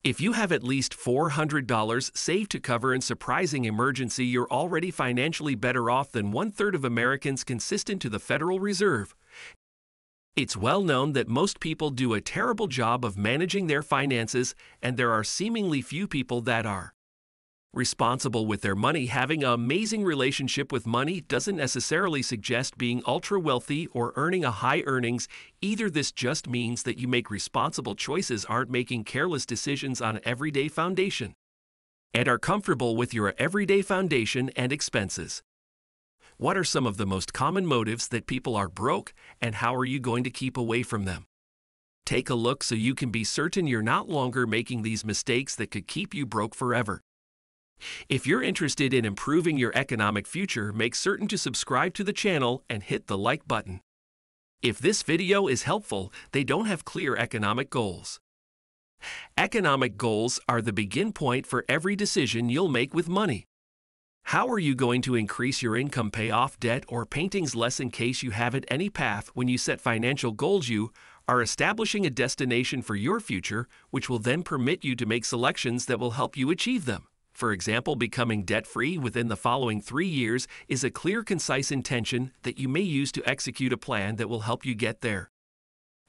If you have at least $400 saved to cover a surprising emergency, you're already financially better off than one-third of Americans consistent to the Federal Reserve. It's well known that most people do a terrible job of managing their finances, and there are seemingly few people that are responsible with their money. Having an amazing relationship with money doesn't necessarily suggest being ultra wealthy or earning a high earnings. Either this just means that you make responsible choices, aren't making careless decisions on an everyday foundation, and are comfortable with your everyday foundation and expenses. What are some of the most common motives that people are broke, and how are you going to keep away from them? Take a look so you can be certain you're not longer making these mistakes that could keep you broke forever. If you're interested in improving your economic future, make certain to subscribe to the channel and hit the like button. If this video is helpful, they don't have clear economic goals. Economic goals are the begin point for every decision you'll make with money. How are you going to increase your income, pay off debt, or paintings less in case you haven't any path? When you set financial goals, you are establishing a destination for your future, which will then permit you to make selections that will help you achieve them. For example, becoming debt-free within the following 3 years is a clear, concise intention that you may use to execute a plan that will help you get there.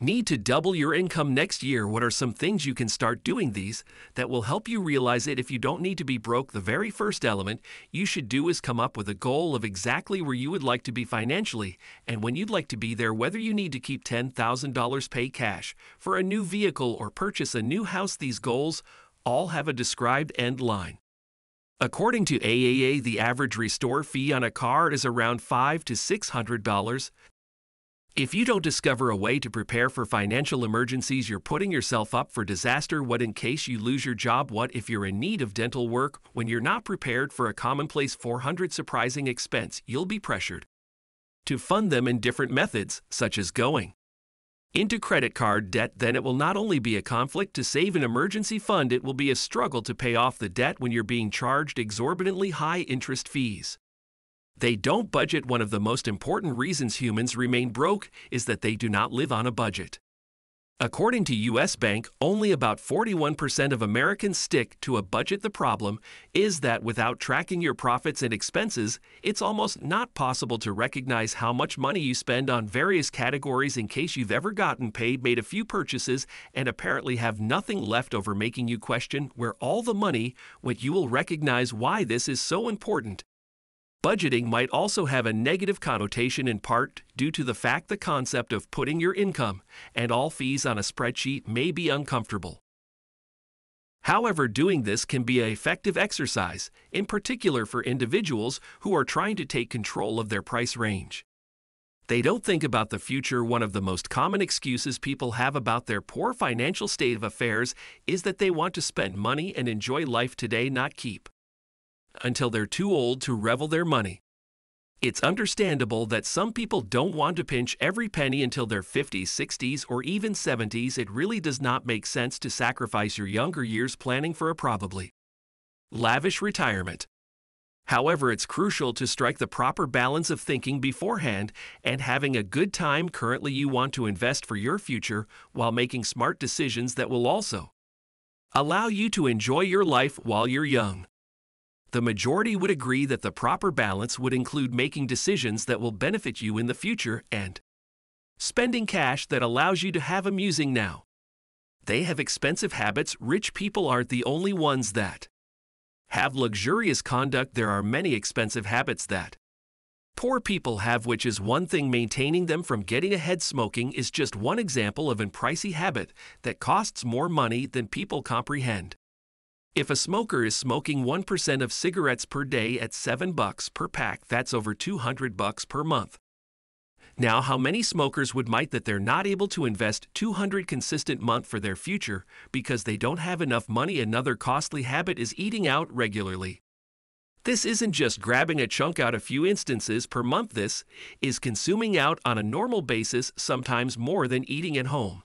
Need to double your income next year? What are some things you can start doing these that will help you realize it? If you don't need to be broke, the very first element you should do is come up with a goal of exactly where you would like to be financially and when you'd like to be there, whether you need to keep $10,000 pay cash for a new vehicle or purchase a new house. These goals all have a described end line. According to AAA, the average restore fee on a car is around $500 to $600. If you don't discover a way to prepare for financial emergencies, you're putting yourself up for disaster. What in case you lose your job? What if you're in need of dental work? When you're not prepared for a commonplace $400 surprising expense, you'll be pressured to fund them in different methods, such as going into credit card debt. Then it will not only be a conflict to save an emergency fund, it will be a struggle to pay off the debt when you're being charged exorbitantly high interest fees. They don't budget. One of the most important reasons humans remain broke is that they do not live on a budget. According to U.S. Bank, only about 41% of Americans stick to a budget. The problem is that without tracking your profits and expenses, it's almost not possible to recognize how much money you spend on various categories. In case you've ever gotten paid, made a few purchases, and apparently have nothing left over, making you question where all the money went, you will recognize why this is so important. Budgeting might also have a negative connotation, in part due to the fact the concept of putting your income and all fees on a spreadsheet may be uncomfortable. However, doing this can be an effective exercise, in particular for individuals who are trying to take control of their price range. They don't think about the future. One of the most common excuses people have about their poor financial state of affairs is that they want to spend money and enjoy life today, not keep until they're too old to revel their money. It's understandable that some people don't want to pinch every penny until their 50s, 60s, or even 70s. It really does not make sense to sacrifice your younger years planning for a probably lavish retirement. However, it's crucial to strike the proper balance of thinking beforehand and having a good time. Currently, you want to invest for your future while making smart decisions that will also allow you to enjoy your life while you're young. The majority would agree that the proper balance would include making decisions that will benefit you in the future and spending cash that allows you to have amusing now. They have expensive habits. Rich people aren't the only ones that have luxurious conduct. There are many expensive habits that poor people have, which is one thing. Maintaining them from getting ahead. Smoking is just one example of a pricey habit that costs more money than people comprehend. If a smoker is smoking 1% of cigarettes per day at $7 per pack, that's over $200 per month. Now, how many smokers would admit that they're not able to invest $200 consistent month for their future because they don't have enough money? Another costly habit is eating out regularly. This isn't just grabbing a chunk out a few instances per month. This is consuming out on a normal basis, sometimes more than eating at home.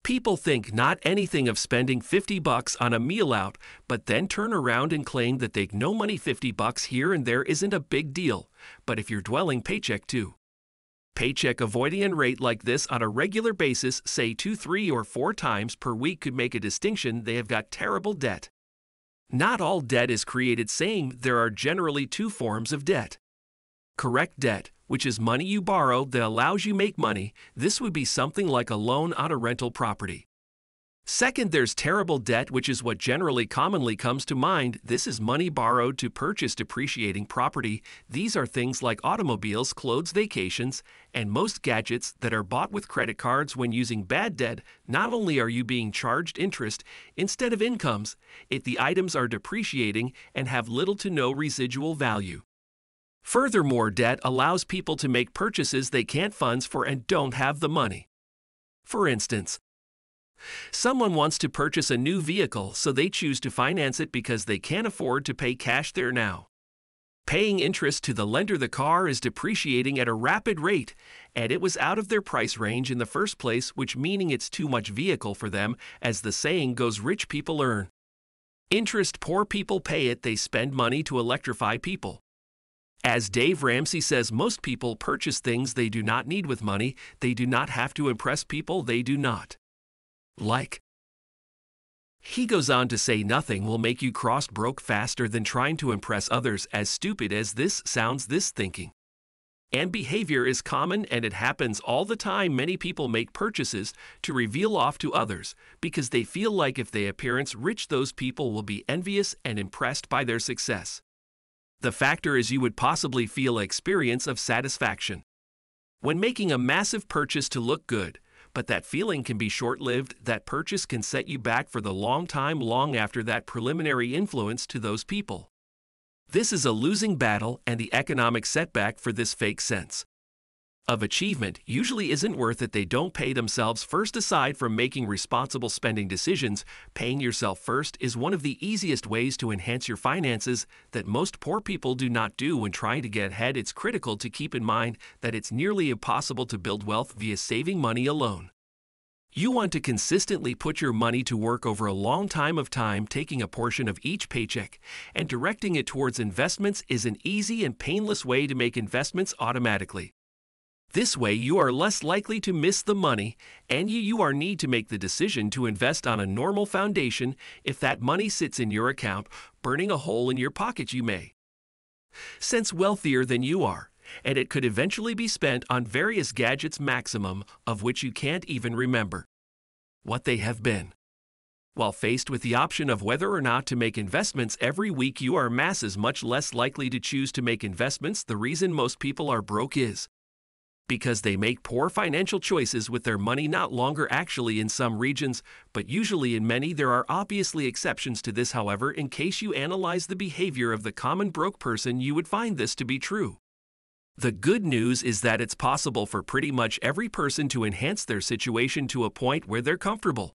People think not anything of spending $50 on a meal out, but then turn around and claim that they no money. $50 here and there isn't a big deal, but if you're dwelling paycheck to Paycheck avoiding a rate like this on a regular basis, say 2, 3, or 4 times per week, could make a distinction they have got terrible debt. Not all debt is created same. There are generally 2 forms of debt. Correct debt, which is money you borrow that allows you make money. This would be something like a loan on a rental property. Second, there's terrible debt, which is what commonly comes to mind. This is money borrowed to purchase depreciating property. These are things like automobiles, clothes, vacations, and most gadgets that are bought with credit cards. When using bad debt, not only are you being charged interest instead of incomes, the items are depreciating and have little to no residual value. Furthermore, debt allows people to make purchases they can't fund for and don't have the money. For instance, someone wants to purchase a new vehicle, so they choose to finance it because they can't afford to pay cash there now. Paying interest to the lender, the car is depreciating at a rapid rate, and it was out of their price range in the first place, which meaning it's too much vehicle for them. As the saying goes, rich people earn interest, poor people pay it. They spend money to electrify people. As Dave Ramsey says, most people purchase things they do not need with money. They do not have to impress people they do not like. He goes on to say, nothing will make you cross broke faster than trying to impress others. As stupid as this sounds, this thinking and behavior is common, and it happens all the time. Many people make purchases to reveal off to others because they feel like if they appearance rich, those people will be envious and impressed by their success. The factor is you would possibly feel an experience of satisfaction when making a massive purchase to look good. But that feeling can be short-lived. That purchase can set you back for the long time, long after that preliminary influence to those people. This is a losing battle, and the economic setback for this fake sense of achievement usually isn't worth it. They don't pay themselves first. Aside from making responsible spending decisions, paying yourself first is one of the easiest ways to enhance your finances that most poor people do not do when trying to get ahead. It's critical to keep in mind that it's nearly impossible to build wealth via saving money alone. You want to consistently put your money to work over a long time of time. Taking a portion of each paycheck and directing it towards investments is an easy and painless way to make investments automatically. This way, you are less likely to miss the money, and you need to make the decision to invest on a normal foundation. If that money sits in your account, burning a hole in your pocket, you may sense wealthier than you are, and it could eventually be spent on various gadgets, maximum of which you can't even remember what they have been. While faced with the option of whether or not to make investments every week, you are masses much less likely to choose to make investments. The reason most people are broke is because they make poor financial choices with their money. Not longer actually in some regions, but usually in many. There are obviously exceptions to this, however. In case you analyze the behavior of the common broke person, you would find this to be true. The good news is that it's possible for pretty much every person to enhance their situation to a point where they're comfortable